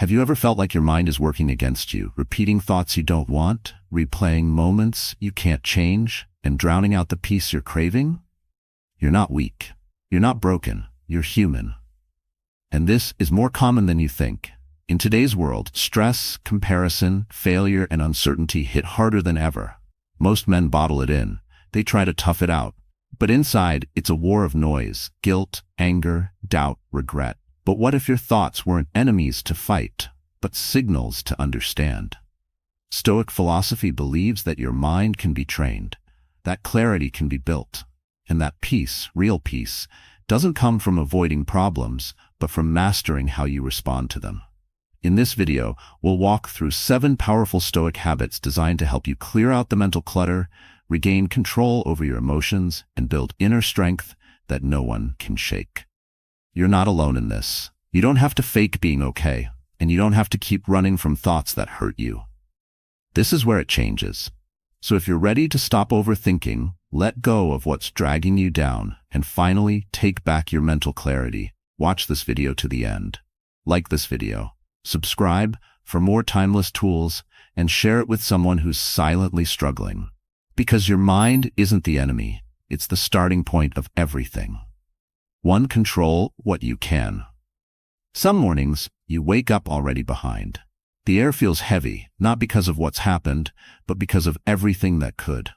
Have you ever felt like your mind is working against you, repeating thoughts you don't want, replaying moments you can't change, and drowning out the peace you're craving? You're not weak. You're not broken. You're human. And this is more common than you think. In today's world, stress, comparison, failure, and uncertainty hit harder than ever. Most men bottle it in. They try to tough it out. But inside, it's a war of noise, guilt, anger, doubt, regret. But what if your thoughts weren't enemies to fight, but signals to understand? Stoic philosophy believes that your mind can be trained, that clarity can be built, and that peace, real peace, doesn't come from avoiding problems, but from mastering how you respond to them. In this video, we'll walk through 7 powerful Stoic habits designed to help you clear out the mental clutter, regain control over your emotions, and build inner strength that no one can shake. You're not alone in this. You don't have to fake being okay, and you don't have to keep running from thoughts that hurt you. This is where it changes. So if you're ready to stop overthinking, let go of what's dragging you down, and finally take back your mental clarity, watch this video to the end. Like this video, subscribe for more timeless tools, and share it with someone who's silently struggling. Because your mind isn't the enemy, it's the starting point of everything. 1. Control what you can. Some mornings, you wake up already behind. The air feels heavy, not because of what's happened, but because of everything that could.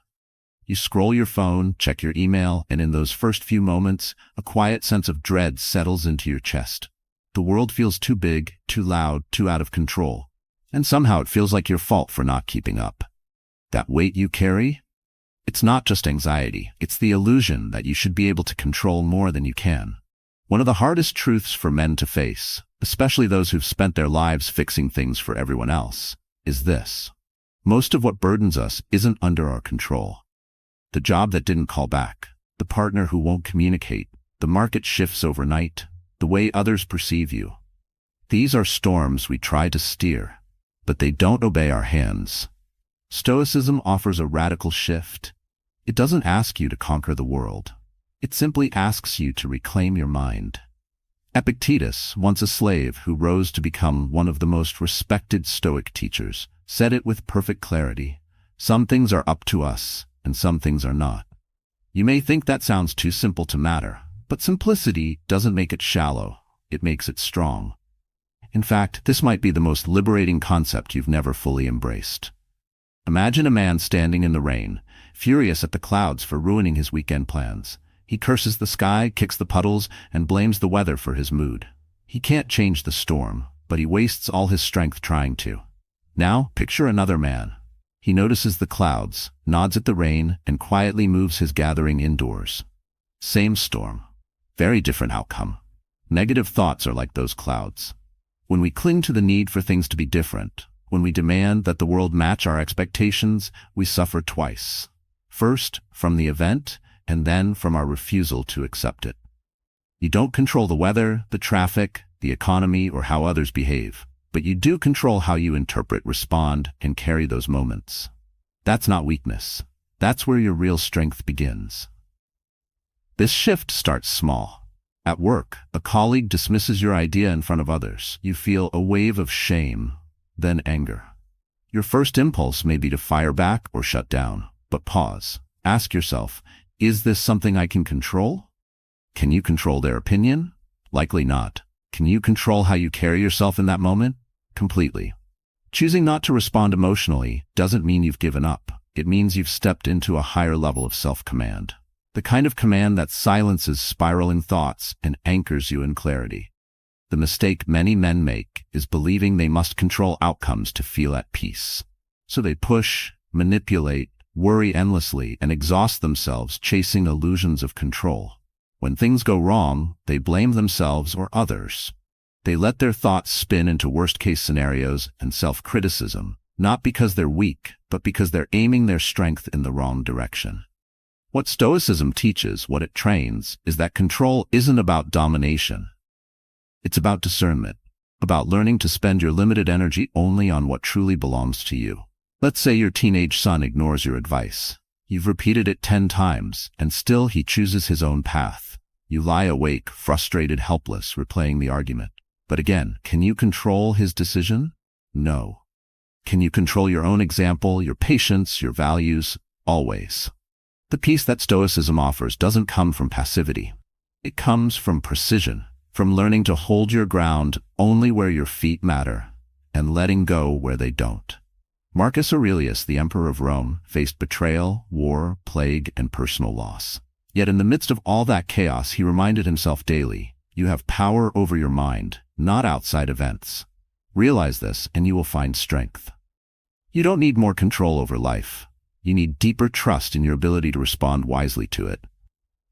You scroll your phone, check your email, and in those first few moments, a quiet sense of dread settles into your chest. The world feels too big, too loud, too out of control. And somehow it feels like your fault for not keeping up. That weight you carry? It's not just anxiety, it's the illusion that you should be able to control more than you can. One of the hardest truths for men to face, especially those who've spent their lives fixing things for everyone else, is this. Most of what burdens us isn't under our control. The job that didn't call back, the partner who won't communicate, the market shifts overnight, the way others perceive you. These are storms we try to steer, but they don't obey our hands. Stoicism offers a radical shift. It doesn't ask you to conquer the world. It simply asks you to reclaim your mind. Epictetus, once a slave who rose to become one of the most respected Stoic teachers, said it with perfect clarity. Some things are up to us, and some things are not. You may think that sounds too simple to matter, but simplicity doesn't make it shallow. It makes it strong. In fact, this might be the most liberating concept you've never fully embraced. Imagine a man standing in the rain, furious at the clouds for ruining his weekend plans. He curses the sky, kicks the puddles, and blames the weather for his mood. He can't change the storm, but he wastes all his strength trying to. Now, picture another man. He notices the clouds, nods at the rain, and quietly moves his gathering indoors. Same storm. Very different outcome. Negative thoughts are like those clouds. When we cling to the need for things to be different, when we demand that the world match our expectations, we suffer twice. First, from the event, and then from our refusal to accept it. You don't control the weather, the traffic, the economy, or how others behave, but you do control how you interpret, respond, and carry those moments. That's not weakness. That's where your real strength begins. This shift starts small. At work, a colleague dismisses your idea in front of others. You feel a wave of shame, then anger. Your first impulse may be to fire back or shut down, but pause. Ask yourself, is this something I can control? Can you control their opinion? Likely not. Can you control how you carry yourself in that moment? Completely. Choosing not to respond emotionally doesn't mean you've given up. It means you've stepped into a higher level of self-command. The kind of command that silences spiraling thoughts and anchors you in clarity. The mistake many men make is believing they must control outcomes to feel at peace. So they push, manipulate, worry endlessly, and exhaust themselves chasing illusions of control. When things go wrong, they blame themselves or others. They let their thoughts spin into worst-case scenarios and self-criticism, not because they're weak, but because they're aiming their strength in the wrong direction. What Stoicism teaches, what it trains, is that control isn't about domination. It's about discernment, about learning to spend your limited energy only on what truly belongs to you. Let's say your teenage son ignores your advice. You've repeated it 10 times, and still he chooses his own path. You lie awake, frustrated, helpless, replaying the argument. But again, can you control his decision? No. Can you control your own example, your patience, your values? Always. The peace that Stoicism offers doesn't come from passivity. It comes from precision, from learning to hold your ground only where your feet matter, and letting go where they don't. Marcus Aurelius, the emperor of Rome, faced betrayal, war, plague, and personal loss. Yet in the midst of all that chaos, he reminded himself daily, you have power over your mind, not outside events. Realize this, and you will find strength. You don't need more control over life. You need deeper trust in your ability to respond wisely to it.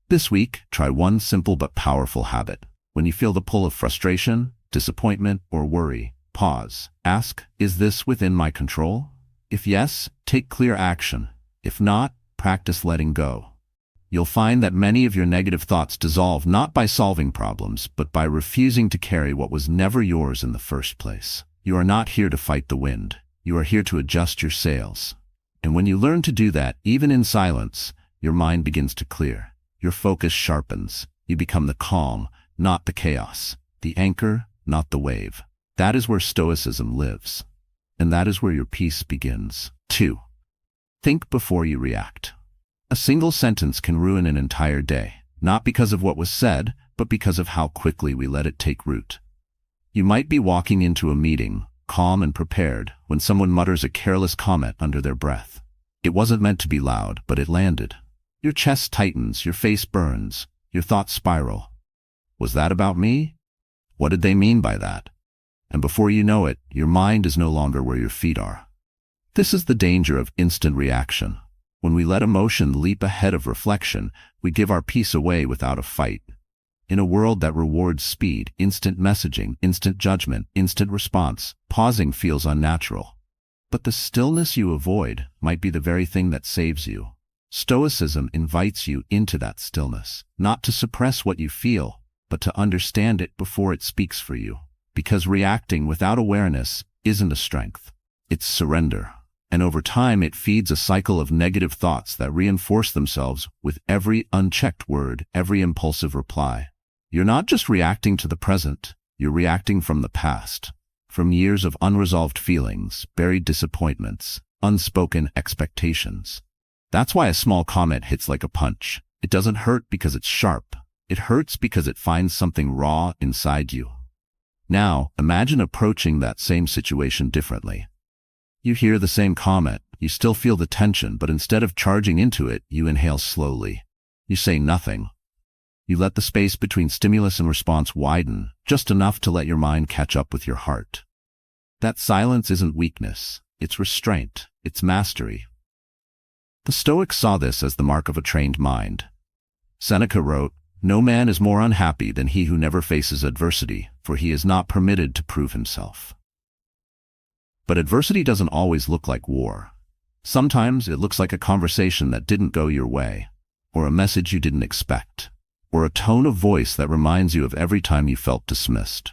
This week, try one simple but powerful habit. When you feel the pull of frustration, disappointment, or worry, pause. Ask, is this within my control? If yes, take clear action. If not, practice letting go. You'll find that many of your negative thoughts dissolve not by solving problems, but by refusing to carry what was never yours in the first place. You are not here to fight the wind. You are here to adjust your sails. And when you learn to do that, even in silence, your mind begins to clear. Your focus sharpens. You become the calm, not the chaos. The anchor, not the wave. That is where Stoicism lives. And that is where your peace begins. 2. Think before you react. A single sentence can ruin an entire day, not because of what was said, but because of how quickly we let it take root. You might be walking into a meeting, calm and prepared, when someone mutters a careless comment under their breath. It wasn't meant to be loud, but it landed. Your chest tightens, your face burns, your thoughts spiral. Was that about me? What did they mean by that? And before you know it, your mind is no longer where your feet are. This is the danger of instant reaction. When we let emotion leap ahead of reflection, we give our peace away without a fight. In a world that rewards speed, instant messaging, instant judgment, instant response, pausing feels unnatural. But the stillness you avoid might be the very thing that saves you. Stoicism invites you into that stillness, not to suppress what you feel, but to understand it before it speaks for you. Because reacting without awareness isn't a strength. It's surrender. And over time, it feeds a cycle of negative thoughts that reinforce themselves with every unchecked word, every impulsive reply. You're not just reacting to the present, you're reacting from the past, from years of unresolved feelings, buried disappointments, unspoken expectations. That's why a small comment hits like a punch. It doesn't hurt because it's sharp. It hurts because it finds something raw inside you. Now, imagine approaching that same situation differently. You hear the same comment, you still feel the tension, but instead of charging into it, you inhale slowly. You say nothing. You let the space between stimulus and response widen, just enough to let your mind catch up with your heart. That silence isn't weakness, it's restraint, it's mastery. The Stoics saw this as the mark of a trained mind. Seneca wrote, "No man is more unhappy than he who never faces adversity, for he is not permitted to prove himself." But adversity doesn't always look like war. Sometimes it looks like a conversation that didn't go your way, or a message you didn't expect, or a tone of voice that reminds you of every time you felt dismissed.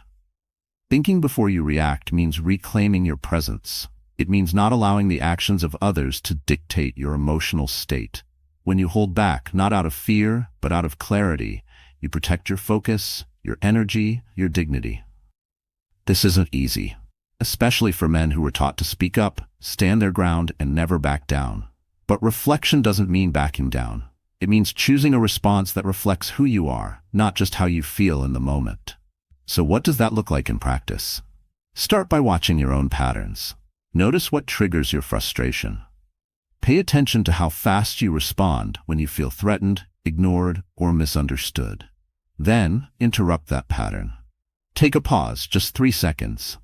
Thinking before you react means reclaiming your presence. It means not allowing the actions of others to dictate your emotional state. When you hold back, not out of fear, but out of clarity, you protect your focus, your energy, your dignity. This isn't easy, especially for men who were taught to speak up, stand their ground, and never back down. But reflection doesn't mean backing down. It means choosing a response that reflects who you are, not just how you feel in the moment. So what does that look like in practice? Start by watching your own patterns. Notice what triggers your frustration. Pay attention to how fast you respond when you feel threatened, ignored, or misunderstood. Then, interrupt that pattern. Take a pause, just 3 seconds.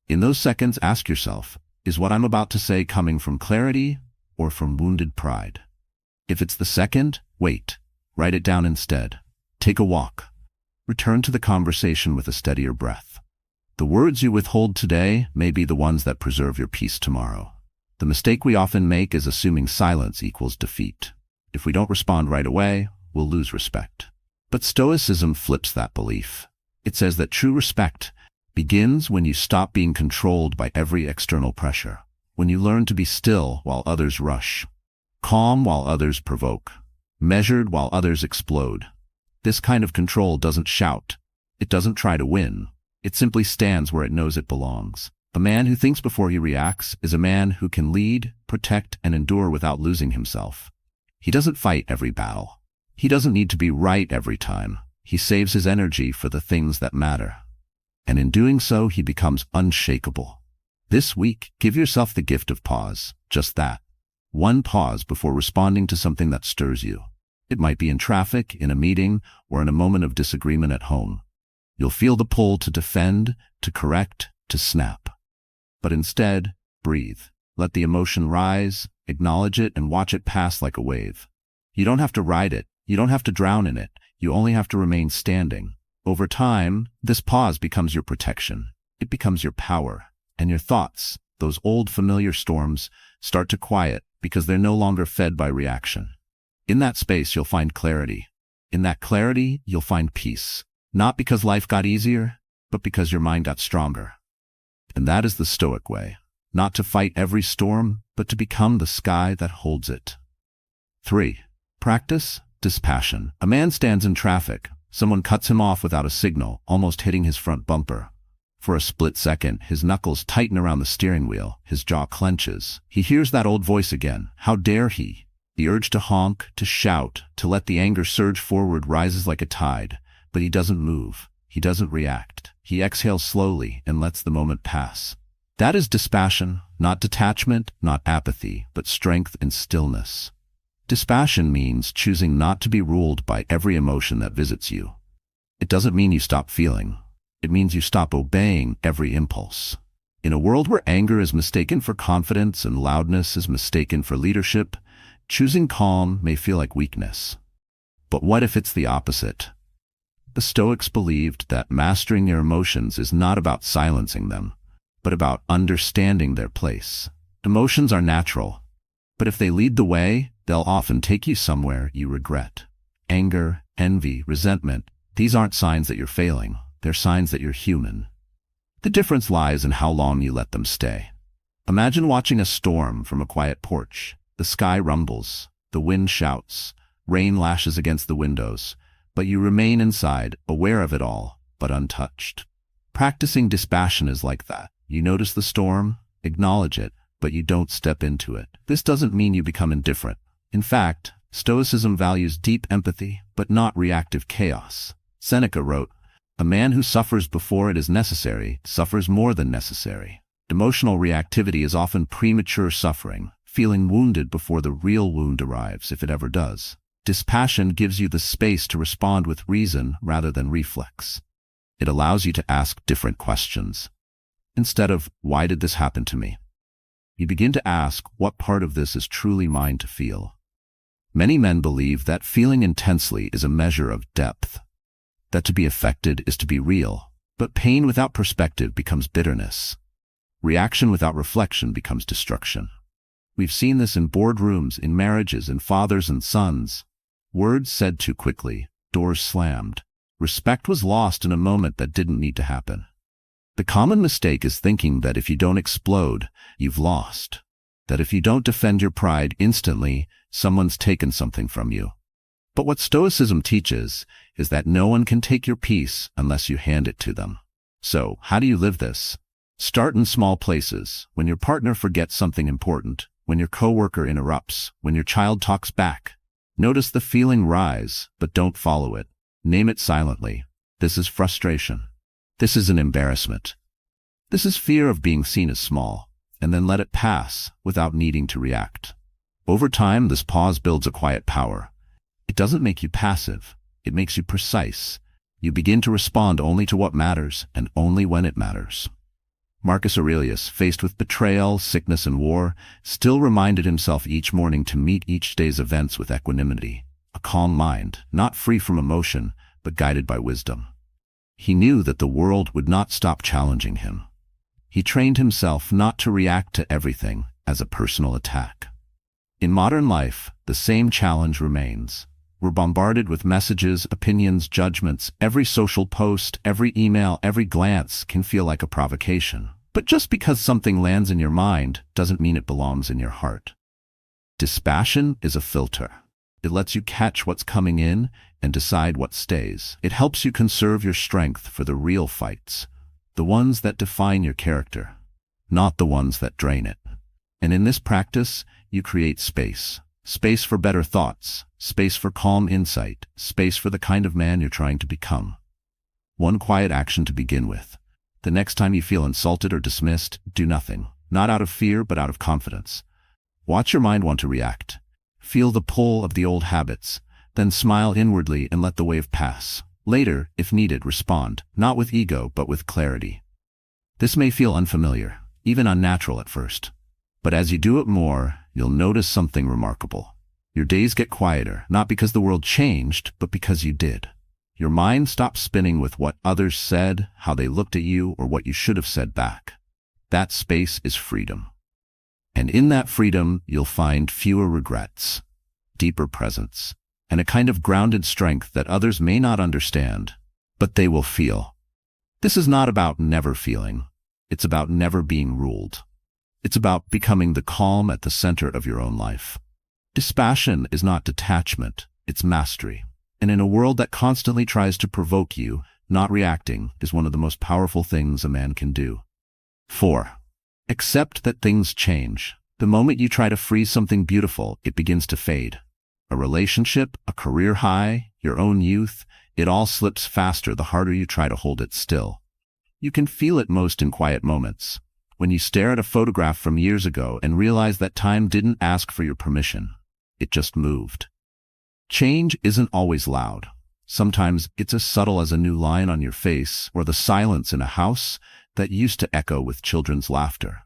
In those seconds, ask yourself, is what I'm about to say coming from clarity or from wounded pride? If it's the second, wait. Write it down instead. Take a walk. Return to the conversation with a steadier breath. The words you withhold today may be the ones that preserve your peace tomorrow. The mistake we often make is assuming silence equals defeat. If we don't respond right away, we'll lose respect. But Stoicism flips that belief. It says that true respect begins when you stop being controlled by every external pressure, when you learn to be still while others rush, calm while others provoke, measured while others explode. This kind of control doesn't shout. It doesn't try to win. It simply stands where it knows it belongs. A man who thinks before he reacts is a man who can lead, protect, and endure without losing himself. He doesn't fight every battle. He doesn't need to be right every time. He saves his energy for the things that matter. And in doing so, he becomes unshakable. This week, give yourself the gift of pause, just that. One pause before responding to something that stirs you. It might be in traffic, in a meeting, or in a moment of disagreement at home. You'll feel the pull to defend, to correct, to snap. But instead, breathe. Let the emotion rise, acknowledge it, and watch it pass like a wave. You don't have to ride it. You don't have to drown in it. You only have to remain standing. Over time, this pause becomes your protection. It becomes your power. And your thoughts, those old familiar storms, start to quiet because they're no longer fed by reaction. In that space, you'll find clarity. In that clarity, you'll find peace. Not because life got easier, but because your mind got stronger. And that is the Stoic way. Not to fight every storm, but to become the sky that holds it. 3. Practice dispassion. A man stands in traffic. Someone cuts him off without a signal, almost hitting his front bumper. For a split second, his knuckles tighten around the steering wheel, his jaw clenches. He hears that old voice again. How dare he? The urge to honk, to shout, to let the anger surge forward rises like a tide, but he doesn't move. He doesn't react. He exhales slowly and lets the moment pass. That is dispassion, not detachment, not apathy, but strength and stillness. Dispassion means choosing not to be ruled by every emotion that visits you. It doesn't mean you stop feeling. It means you stop obeying every impulse. In a world where anger is mistaken for confidence and loudness is mistaken for leadership, choosing calm may feel like weakness. But what if it's the opposite? The Stoics believed that mastering their emotions is not about silencing them, but about understanding their place. Emotions are natural, but if they lead the way, they'll often take you somewhere you regret. Anger, envy, resentment, these aren't signs that you're failing. They're signs that you're human. The difference lies in how long you let them stay. Imagine watching a storm from a quiet porch. The sky rumbles, the wind shouts, rain lashes against the windows, but you remain inside, aware of it all, but untouched. Practicing dispassion is like that. You notice the storm, acknowledge it, but you don't step into it. This doesn't mean you become indifferent. In fact, Stoicism values deep empathy, but not reactive chaos. Seneca wrote, "A man who suffers before it is necessary suffers more than necessary." Emotional reactivity is often premature suffering, feeling wounded before the real wound arrives, if it ever does. Dispassion gives you the space to respond with reason rather than reflex. It allows you to ask different questions. Instead of, "Why did this happen to me?" you begin to ask, "What part of this is truly mine to feel?" Many men believe that feeling intensely is a measure of depth, that to be affected is to be real, but pain without perspective becomes bitterness. Reaction without reflection becomes destruction. We've seen this in boardrooms, in marriages, in fathers and sons. Words said too quickly, doors slammed. Respect was lost in a moment that didn't need to happen. The common mistake is thinking that if you don't explode, you've lost. That if you don't defend your pride instantly, someone's taken something from you. But what Stoicism teaches is that no one can take your peace unless you hand it to them. So, how do you live this? Start in small places. When your partner forgets something important, when your coworker interrupts, when your child talks back. Notice the feeling rise, but don't follow it. Name it silently. This is frustration. This is an embarrassment. This is fear of being seen as small, and then let it pass without needing to react. Over time, this pause builds a quiet power. It doesn't make you passive. It makes you precise. You begin to respond only to what matters and only when it matters. Marcus Aurelius, faced with betrayal, sickness, and war, still reminded himself each morning to meet each day's events with equanimity, a calm mind, not free from emotion, but guided by wisdom. He knew that the world would not stop challenging him. He trained himself not to react to everything as a personal attack. In modern life, the same challenge remains. We're bombarded with messages, opinions, judgments. Every social post, every email, every glance can feel like a provocation. But just because something lands in your mind doesn't mean it belongs in your heart. Dispassion is a filter. It lets you catch what's coming in and decide what stays. It helps you conserve your strength for the real fights, the ones that define your character, not the ones that drain it. And in this practice, you create space. Space for better thoughts, space for calm insight, space for the kind of man you're trying to become. One quiet action to begin with. The next time you feel insulted or dismissed, do nothing. Not out of fear, but out of confidence. Watch your mind want to react. Feel the pull of the old habits, then smile inwardly and let the wave pass. Later, if needed, respond, not with ego, but with clarity. This may feel unfamiliar, even unnatural at first. But as you do it more, you'll notice something remarkable. Your days get quieter, not because the world changed, but because you did. Your mind stops spinning with what others said, how they looked at you, or what you should have said back. That space is freedom. And in that freedom, you'll find fewer regrets, deeper presence, and a kind of grounded strength that others may not understand, but they will feel. This is not about never feeling. It's about never being ruled. It's about becoming the calm at the center of your own life. Dispassion is not detachment, it's mastery. And in a world that constantly tries to provoke you, not reacting is one of the most powerful things a man can do. 4. Accept that things change. The moment you try to freeze something beautiful, it begins to fade. A relationship, a career high, your own youth, it all slips faster the harder you try to hold it still. You can feel it most in quiet moments. When you stare at a photograph from years ago and realize that time didn't ask for your permission. It just moved. Change isn't always loud. Sometimes it's as subtle as a new line on your face or the silence in a house that used to echo with children's laughter.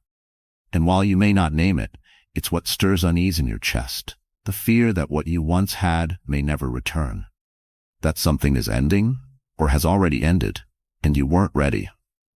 And while you may not name it, it's what stirs unease in your chest, the fear that what you once had may never return. That something is ending or has already ended, and you weren't ready.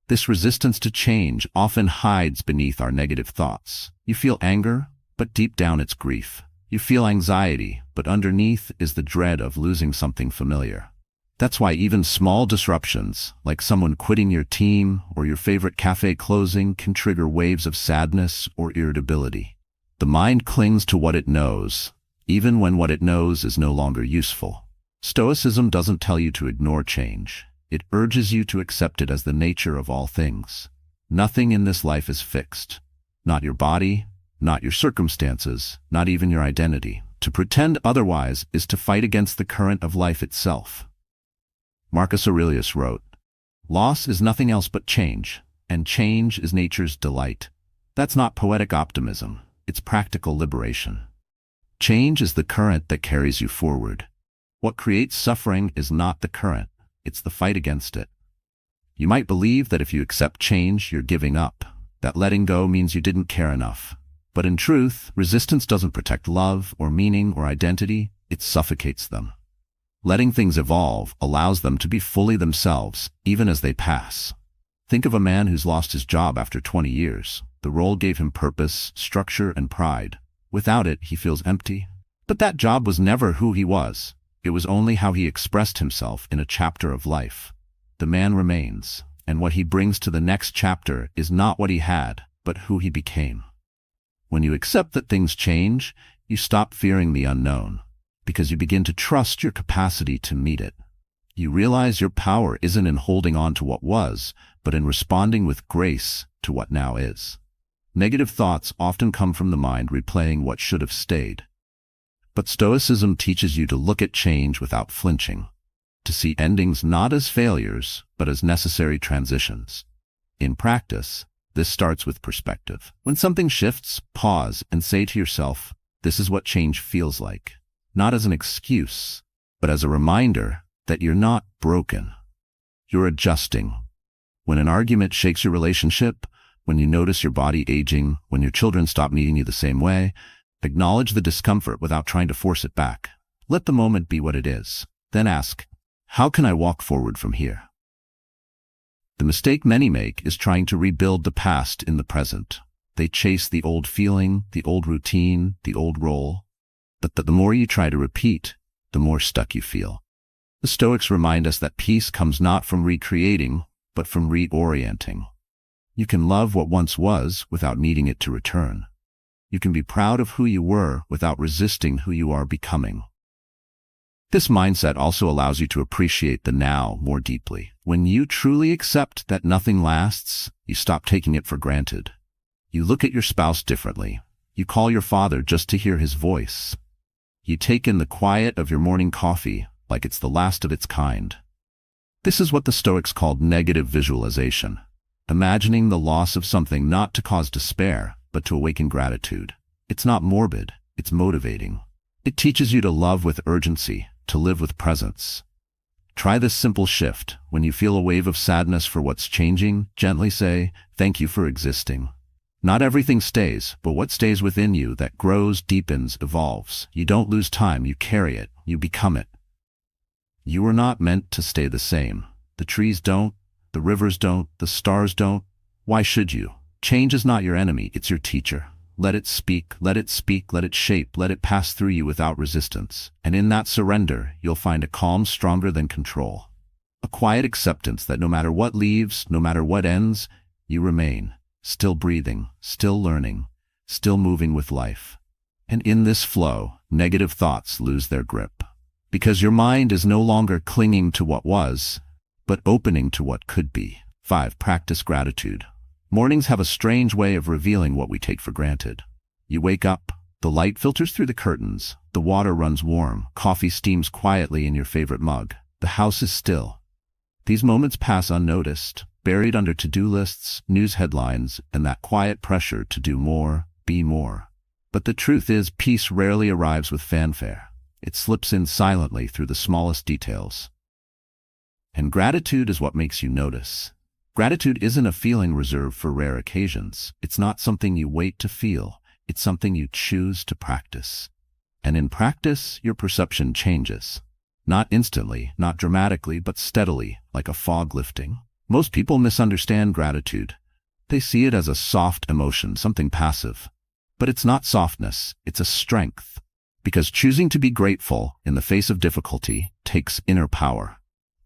This resistance to change often hides beneath our negative thoughts. You feel anger, but deep down it's grief. You feel anxiety, but underneath is the dread of losing something familiar. That's why even small disruptions, like someone quitting your team or your favorite cafe closing, can trigger waves of sadness or irritability. The mind clings to what it knows, even when what it knows is no longer useful. Stoicism doesn't tell you to ignore change. It urges you to accept it as the nature of all things. Nothing in this life is fixed. Not your body, not your circumstances, not even your identity. To pretend otherwise is to fight against the current of life itself. Marcus Aurelius wrote, "Loss is nothing else but change, and change is nature's delight." That's not poetic optimism, it's practical liberation. Change is the current that carries you forward. What creates suffering is not the current, it's the fight against it. You might believe that if you accept change, you're giving up, that letting go means you didn't care enough. But in truth, resistance doesn't protect love or meaning or identity, it suffocates them. Letting things evolve allows them to be fully themselves, even as they pass. Think of a man who's lost his job after 20 years. The role gave him purpose, structure, and pride. Without it, he feels empty. But that job was never who he was. It was only how he expressed himself in a chapter of life. The man remains, and what he brings to the next chapter is not what he had, but who he became. When you accept that things change, you stop fearing the unknown, because you begin to trust your capacity to meet it. You realize your power isn't in holding on to what was, but in responding with grace to what now is. Negative thoughts often come from the mind replaying what should have stayed. But Stoicism teaches you to look at change without flinching, to see endings not as failures, but as necessary transitions. In practice, this starts with perspective. When something shifts, pause and say to yourself, this is what change feels like. Not as an excuse, but as a reminder that you're not broken. You're adjusting. When an argument shakes your relationship, when you notice your body aging, when your children stop needing you the same way, acknowledge the discomfort without trying to force it back. Let the moment be what it is. Then ask, how can I walk forward from here? The mistake many make is trying to rebuild the past in the present. They chase the old feeling, the old routine, the old role. But the more you try to repeat, the more stuck you feel. The Stoics remind us that peace comes not from recreating, but from reorienting. You can love what once was without needing it to return. You can be proud of who you were without resisting who you are becoming. This mindset also allows you to appreciate the now more deeply. When you truly accept that nothing lasts, you stop taking it for granted. You look at your spouse differently. You call your father just to hear his voice. You take in the quiet of your morning coffee like it's the last of its kind. This is what the Stoics called negative visualization, imagining the loss of something not to cause despair, but to awaken gratitude. It's not morbid, it's motivating. It teaches you to love with urgency, to live with presence. Try this simple shift. When you feel a wave of sadness for what's changing, gently say, "Thank you for existing." Not everything stays, but what stays within you that grows, deepens, evolves. You don't lose time, you carry it, you become it. You are not meant to stay the same. The trees don't, the rivers don't, the stars don't. Why should you? Change is not your enemy, it's your teacher. Let it speak, let it speak, let it shape, let it pass through you without resistance. And in that surrender, you'll find a calm stronger than control. A quiet acceptance that no matter what leaves, no matter what ends, you remain, still breathing, still learning, still moving with life. And in this flow, negative thoughts lose their grip. Because your mind is no longer clinging to what was, but opening to what could be. 5. Practice gratitude. Mornings have a strange way of revealing what we take for granted. You wake up, the light filters through the curtains, the water runs warm, coffee steams quietly in your favorite mug, the house is still. These moments pass unnoticed, buried under to-do lists, news headlines, and that quiet pressure to do more, be more. But the truth is, peace rarely arrives with fanfare. It slips in silently through the smallest details. And gratitude is what makes you notice. Gratitude isn't a feeling reserved for rare occasions. It's not something you wait to feel. It's something you choose to practice. And in practice, your perception changes. Not instantly, not dramatically, but steadily, like a fog lifting. Most people misunderstand gratitude. They see it as a soft emotion, something passive. But it's not softness, it's a strength. Because choosing to be grateful in the face of difficulty takes inner power.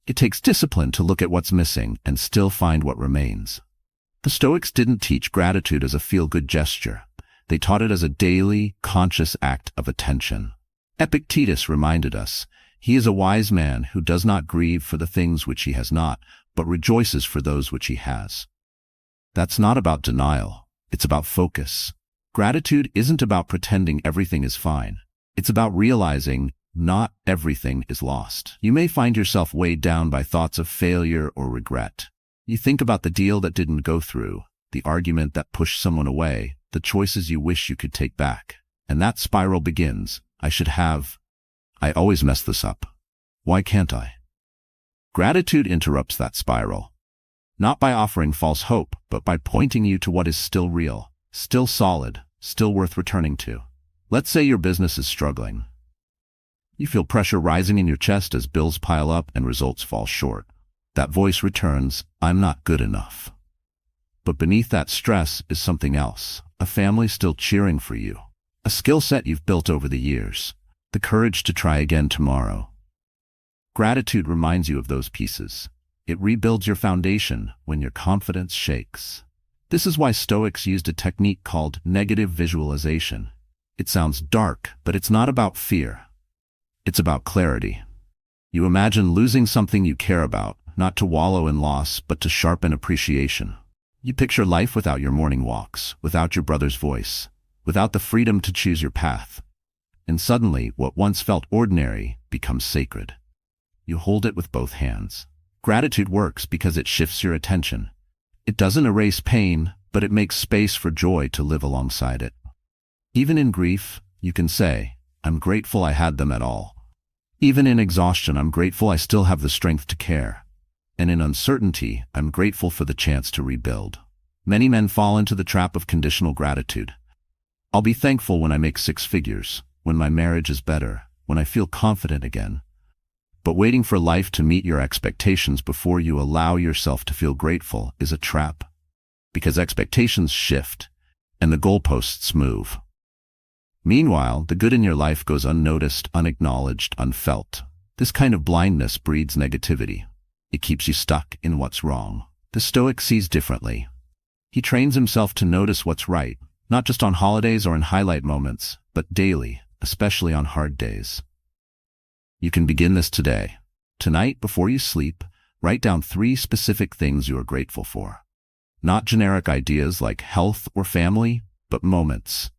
It takes discipline to look at what's missing and still find what remains. The Stoics didn't teach gratitude as a feel-good gesture. They taught it as a daily, conscious act of attention. Epictetus reminded us, "He is a wise man who does not grieve for the things which he has not, but rejoices for those which he has." That's not about denial. It's about focus. Gratitude isn't about pretending everything is fine. It's about realizing not everything is lost. You may find yourself weighed down by thoughts of failure or regret. You think about the deal that didn't go through, the argument that pushed someone away, the choices you wish you could take back. And that spiral begins. I always mess this up. Why can't I? Gratitude interrupts that spiral. Not by offering false hope, but by pointing you to what is still real, still solid, still worth returning to. Let's say your business is struggling. You feel pressure rising in your chest as bills pile up and results fall short. That voice returns, "I'm not good enough." But beneath that stress is something else, a family still cheering for you, a skill set you've built over the years, the courage to try again tomorrow. Gratitude reminds you of those pieces. It rebuilds your foundation when your confidence shakes. This is why Stoics used a technique called negative visualization. It sounds dark, but it's not about fear. It's about clarity. You imagine losing something you care about, not to wallow in loss, but to sharpen appreciation. You picture life without your morning walks, without your brother's voice, without the freedom to choose your path. And suddenly, what once felt ordinary becomes sacred. You hold it with both hands. Gratitude works because it shifts your attention. It doesn't erase pain, but it makes space for joy to live alongside it. Even in grief, you can say, "I'm grateful I had them at all." Even in exhaustion, I'm grateful I still have the strength to care. And in uncertainty, I'm grateful for the chance to rebuild. Many men fall into the trap of conditional gratitude. I'll be thankful when I make 6 figures, when my marriage is better, when I feel confident again. But waiting for life to meet your expectations before you allow yourself to feel grateful is a trap. Because expectations shift, and the goalposts move. Meanwhile, the good in your life goes unnoticed, unacknowledged, unfelt. This kind of blindness breeds negativity. It keeps you stuck in what's wrong. The Stoic sees differently. He trains himself to notice what's right, not just on holidays or in highlight moments, but daily, especially on hard days. You can begin this today. Tonight, before you sleep, write down 3 specific things you are grateful for. Not generic ideas like health or family, but moments.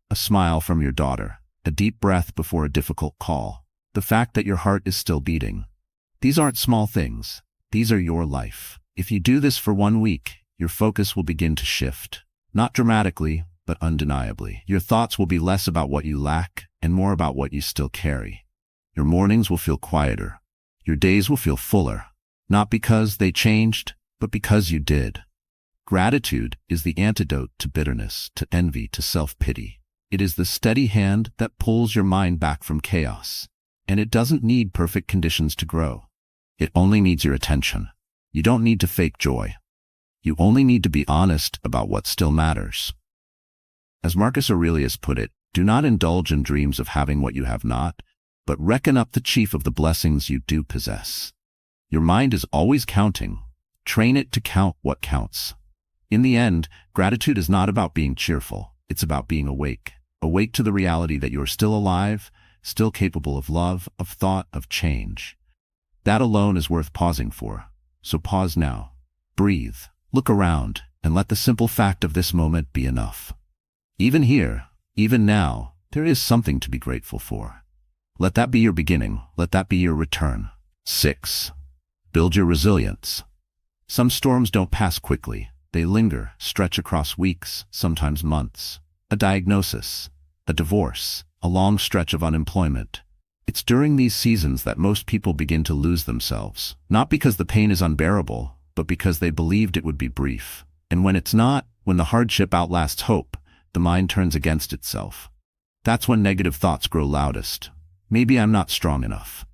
A smile from your daughter, a deep breath before a difficult call, the fact that your heart is still beating. These aren't small things. These are your life. If you do this for 1 week, your focus will begin to shift. Not dramatically, but undeniably. Your thoughts will be less about what you lack and more about what you still carry. Your mornings will feel quieter. Your days will feel fuller. Not because they changed, but because you did. Gratitude is the antidote to bitterness, to envy, to self-pity. It is the steady hand that pulls your mind back from chaos. And it doesn't need perfect conditions to grow. It only needs your attention. You don't need to fake joy. You only need to be honest about what still matters. As Marcus Aurelius put it, do not indulge in dreams of having what you have not, but reckon up the chief of the blessings you do possess. Your mind is always counting. Train it to count what counts. In the end, gratitude is not about being cheerful. It's about being awake. Awake to the reality that you are still alive, still capable of love, of thought, of change. That alone is worth pausing for. So pause now. Breathe. Look around, and let the simple fact of this moment be enough. Even here, even now, there is something to be grateful for. Let that be your beginning. Let that be your return. 6. Build your resilience. Some storms don't pass quickly. They linger, stretch across weeks, sometimes months. A diagnosis, a divorce, a long stretch of unemployment. It's during these seasons that most people begin to lose themselves, not because the pain is unbearable, but because they believed it would be brief. And when it's not, when the hardship outlasts hope, the mind turns against itself. That's when negative thoughts grow loudest. Maybe I'm not strong enough.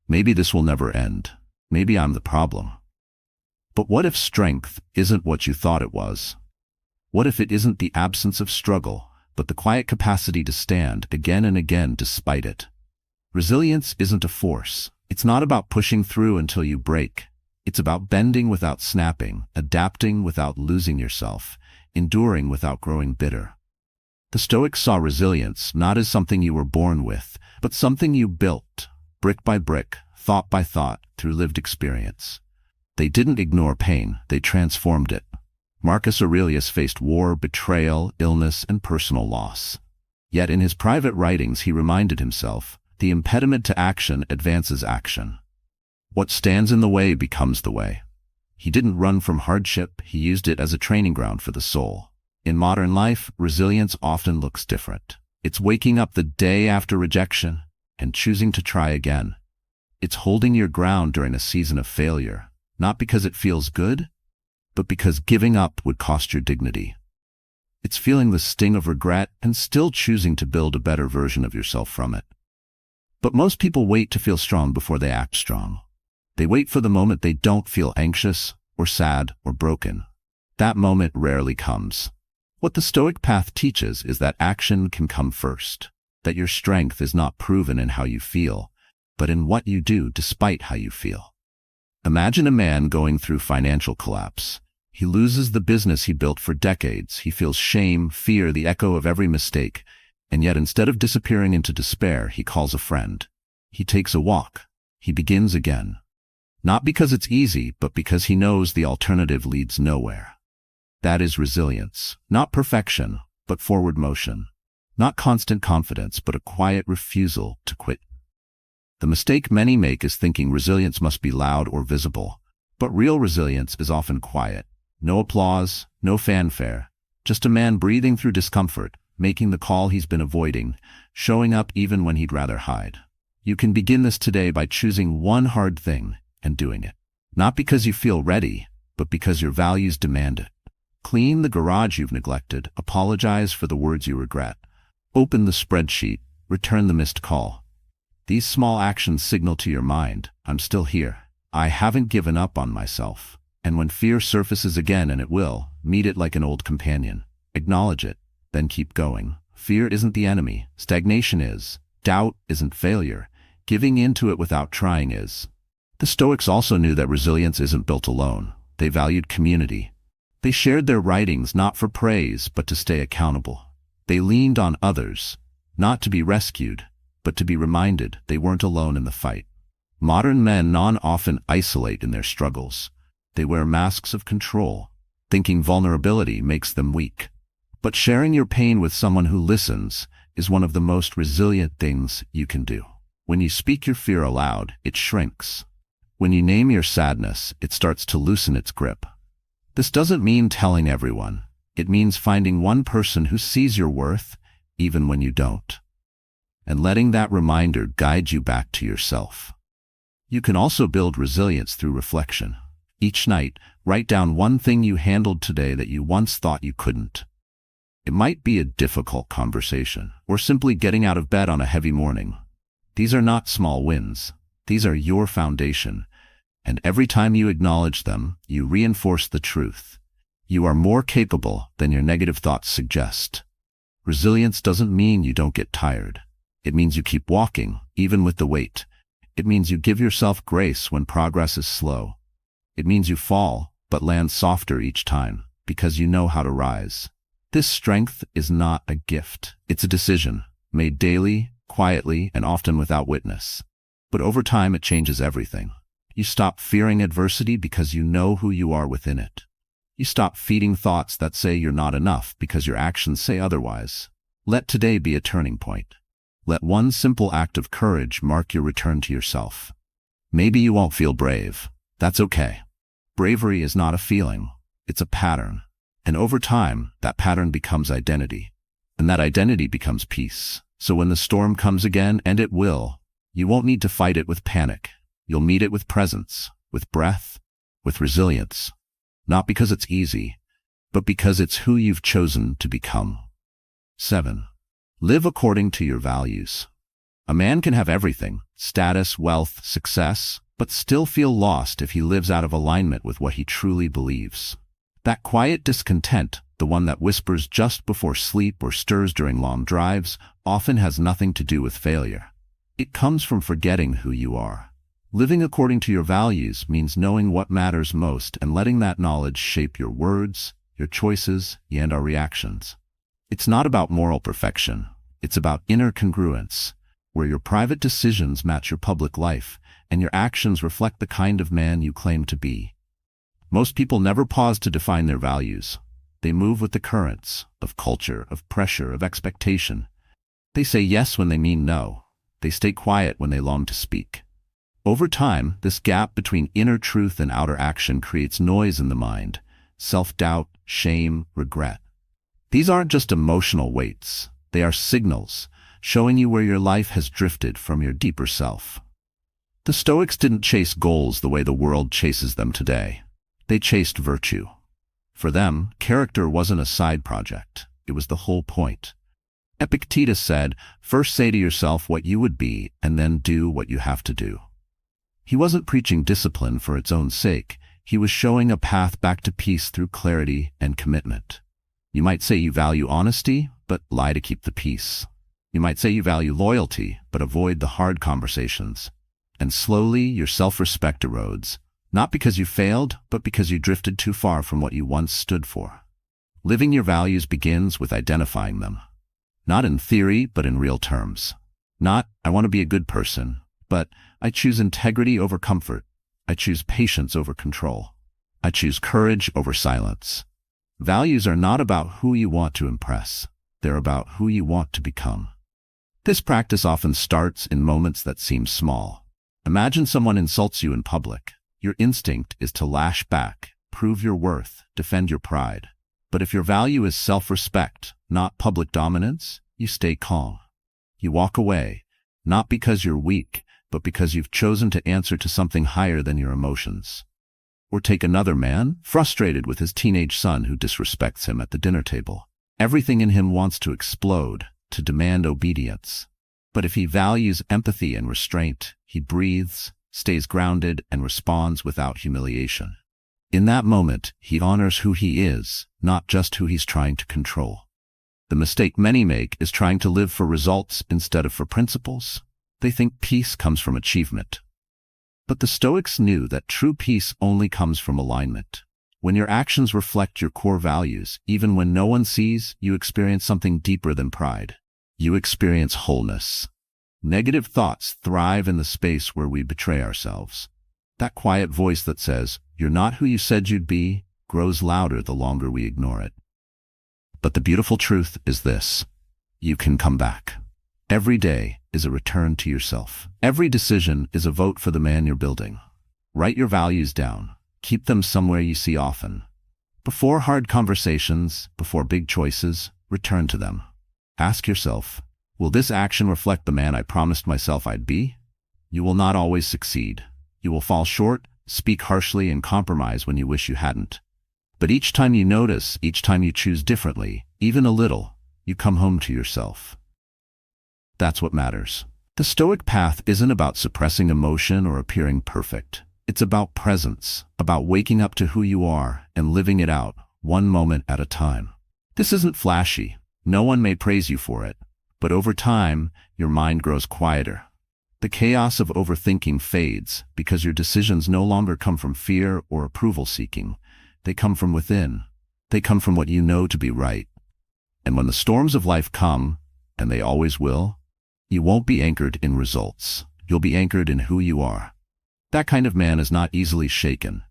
Maybe this will never end. Maybe I'm the problem. But what if strength isn't what you thought it was? What if it isn't the absence of struggle, but the quiet capacity to stand again and again despite it? Resilience isn't a force. It's not about pushing through until you break. It's about bending without snapping, adapting without losing yourself, enduring without growing bitter. The Stoics saw resilience not as something you were born with, but something you built, brick by brick, thought by thought, through lived experience. They didn't ignore pain, they transformed it. Marcus Aurelius faced war, betrayal, illness, and personal loss. Yet in his private writings he reminded himself, the impediment to action advances action. What stands in the way becomes the way. He didn't run from hardship, he used it as a training ground for the soul. In modern life, resilience often looks different. It's waking up the day after rejection and choosing to try again. It's holding your ground during a season of failure, not because it feels good, but because giving up would cost your dignity. It's feeling the sting of regret and still choosing to build a better version of yourself from it. But most people wait to feel strong before they act strong. They wait for the moment they don't feel anxious or sad or broken. That moment rarely comes. What the Stoic path teaches is that action can come first, that your strength is not proven in how you feel, but in what you do despite how you feel. Imagine a man going through financial collapse. He loses the business he built for decades. He feels shame, fear, the echo of every mistake. And yet instead of disappearing into despair, he calls a friend. He takes a walk. He begins again. Not because it's easy, but because he knows the alternative leads nowhere. That is resilience. Not perfection, but forward motion. Not constant confidence, but a quiet refusal to quit. The mistake many make is thinking resilience must be loud or visible. But real resilience is often quiet. No applause, no fanfare. Just a man breathing through discomfort, making the call he's been avoiding, showing up even when he'd rather hide. You can begin this today by choosing one hard thing and doing it. Not because you feel ready, but because your values demand it. Clean the garage you've neglected, apologize for the words you regret. Open the spreadsheet, return the missed call. These small actions signal to your mind, I'm still here. I haven't given up on myself. And when fear surfaces again, and it will, meet it like an old companion. Acknowledge it, then keep going. Fear isn't the enemy. Stagnation is. Doubt isn't failure. Giving in to it without trying is. The Stoics also knew that resilience isn't built alone. They valued community. They shared their writings not for praise, but to stay accountable. They leaned on others, not to be rescued, but to be reminded they weren't alone in the fight. Modern men often isolate in their struggles. They wear masks of control, thinking vulnerability makes them weak. But sharing your pain with someone who listens is one of the most resilient things you can do. When you speak your fear aloud, it shrinks. When you name your sadness, it starts to loosen its grip. This doesn't mean telling everyone. It means finding one person who sees your worth, even when you don't, and letting that reminder guide you back to yourself. You can also build resilience through reflection. Each night, write down one thing you handled today that you once thought you couldn't. It might be a difficult conversation, or simply getting out of bed on a heavy morning. These are not small wins. These are your foundation, and every time you acknowledge them, you reinforce the truth. You are more capable than your negative thoughts suggest. Resilience doesn't mean you don't get tired. It means you keep walking, even with the weight. It means you give yourself grace when progress is slow. It means you fall, but land softer each time, because you know how to rise. This strength is not a gift. It's a decision, made daily, quietly, and often without witness. But over time, it changes everything. You stop fearing adversity because you know who you are within it. You stop feeding thoughts that say you're not enough because your actions say otherwise. Let today be a turning point. Let one simple act of courage mark your return to yourself. Maybe you won't feel brave. That's okay. Bravery is not a feeling. It's a pattern. And over time, that pattern becomes identity. And that identity becomes peace. So when the storm comes again, and it will, you won't need to fight it with panic. You'll meet it with presence, with breath, with resilience. Not because it's easy, but because it's who you've chosen to become. 7. Live according to your values. A man can have everything, status, wealth, success, but still feel lost if he lives out of alignment with what he truly believes. That quiet discontent, the one that whispers just before sleep or stirs during long drives, often has nothing to do with failure. It comes from forgetting who you are. Living according to your values means knowing what matters most and letting that knowledge shape your words, your choices, and our reactions. It's not about moral perfection. It's about inner congruence, where your private decisions match your public life and your actions reflect the kind of man you claim to be. Most people never pause to define their values. They move with the currents of culture, of pressure, of expectation. They say yes when they mean no. They stay quiet when they long to speak. Over time, this gap between inner truth and outer action creates noise in the mind, self-doubt, shame, regret. These aren't just emotional weights. They are signals, showing you where your life has drifted from your deeper self. The Stoics didn't chase goals the way the world chases them today. They chased virtue. For them, character wasn't a side project. It was the whole point. Epictetus said, "First say to yourself what you would be, and then do what you have to do." He wasn't preaching discipline for its own sake. He was showing a path back to peace through clarity and commitment. You might say you value honesty, but lie to keep the peace. You might say you value loyalty, but avoid the hard conversations. And slowly, your self-respect erodes, not because you failed, but because you drifted too far from what you once stood for. Living your values begins with identifying them. Not in theory, but in real terms. Not, I want to be a good person, but I choose integrity over comfort. I choose patience over control. I choose courage over silence. Values are not about who you want to impress. They're about who you want to become. This practice often starts in moments that seem small. Imagine someone insults you in public. Your instinct is to lash back, prove your worth, defend your pride. But if your value is self-respect, not public dominance, you stay calm. You walk away, not because you're weak, but because you've chosen to answer to something higher than your emotions. Or take another man, frustrated with his teenage son who disrespects him at the dinner table. Everything in him wants to explode, to demand obedience. But if he values empathy and restraint, he breathes, stays grounded, and responds without humiliation. In that moment, he honors who he is, not just who he's trying to control. The mistake many make is trying to live for results instead of for principles. They think peace comes from achievement. But the Stoics knew that true peace only comes from alignment. When your actions reflect your core values, even when no one sees, you experience something deeper than pride. You experience wholeness. Negative thoughts thrive in the space where we betray ourselves. That quiet voice that says, "You're not who you said you'd be," grows louder the longer we ignore it. But the beautiful truth is this: you can come back. Every day is a return to yourself. Every decision is a vote for the man you're building. Write your values down. Keep them somewhere you see often. Before hard conversations, before big choices, return to them. Ask yourself, will this action reflect the man I promised myself I'd be? You will not always succeed. You will fall short, speak harshly, and compromise when you wish you hadn't. But each time you notice, each time you choose differently, even a little, you come home to yourself. That's what matters. The Stoic path isn't about suppressing emotion or appearing perfect. It's about presence, about waking up to who you are and living it out, one moment at a time. This isn't flashy. No one may praise you for it. But over time, your mind grows quieter. The chaos of overthinking fades because your decisions no longer come from fear or approval seeking. They come from within. They come from what you know to be right. And when the storms of life come, and they always will, you won't be anchored in results. You'll be anchored in who you are. That kind of man is not easily shaken.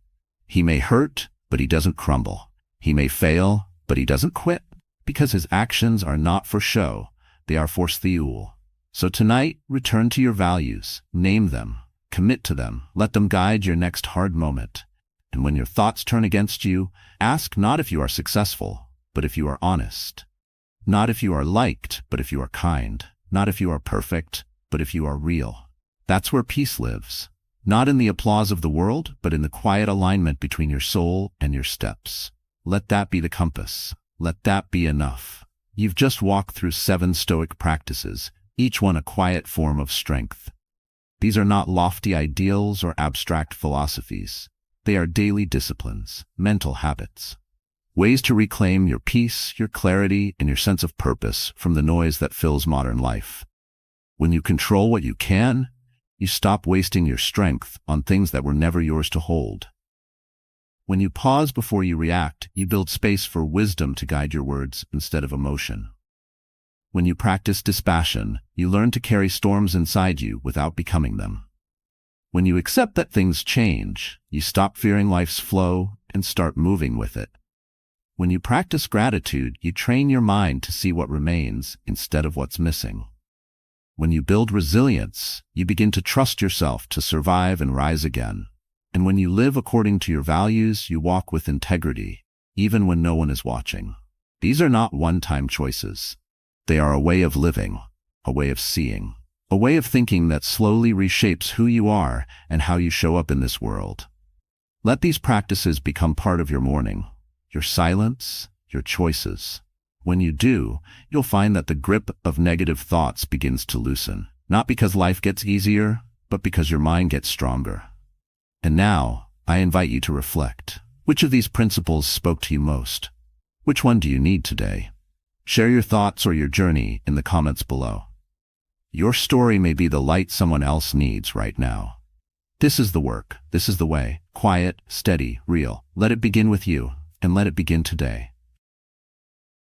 He may hurt, but he doesn't crumble. He may fail, but he doesn't quit, because his actions are not for show. They are for theul. So tonight, return to your values. Name them. Commit to them. Let them guide your next hard moment. And when your thoughts turn against you, ask not if you are successful, but if you are honest. Not if you are liked, but if you are kind. Not if you are perfect, but if you are real. That's where peace lives. Not in the applause of the world, but in the quiet alignment between your soul and your steps. Let that be the compass. Let that be enough. You've just walked through 7 Stoic practices, each one a quiet form of strength. These are not lofty ideals or abstract philosophies. They are daily disciplines, mental habits. Ways to reclaim your peace, your clarity, and your sense of purpose from the noise that fills modern life. When you control what you can, you stop wasting your strength on things that were never yours to hold. When you pause before you react, you build space for wisdom to guide your words instead of emotion. When you practice dispassion, you learn to carry storms inside you without becoming them. When you accept that things change, you stop fearing life's flow and start moving with it. When you practice gratitude, you train your mind to see what remains instead of what's missing. When you build resilience, you begin to trust yourself to survive and rise again. And when you live according to your values, you walk with integrity, even when no one is watching. These are not one-time choices. They are a way of living, a way of seeing, a way of thinking that slowly reshapes who you are and how you show up in this world. Let these practices become part of your morning, your silence, your choices. When you do, you'll find that the grip of negative thoughts begins to loosen, not because life gets easier, but because your mind gets stronger. And now, I invite you to reflect. Which of these principles spoke to you most? Which one do you need today? Share your thoughts or your journey in the comments below. Your story may be the light someone else needs right now. This is the work. This is the way. Quiet, steady, real. Let it begin with you, and let it begin today.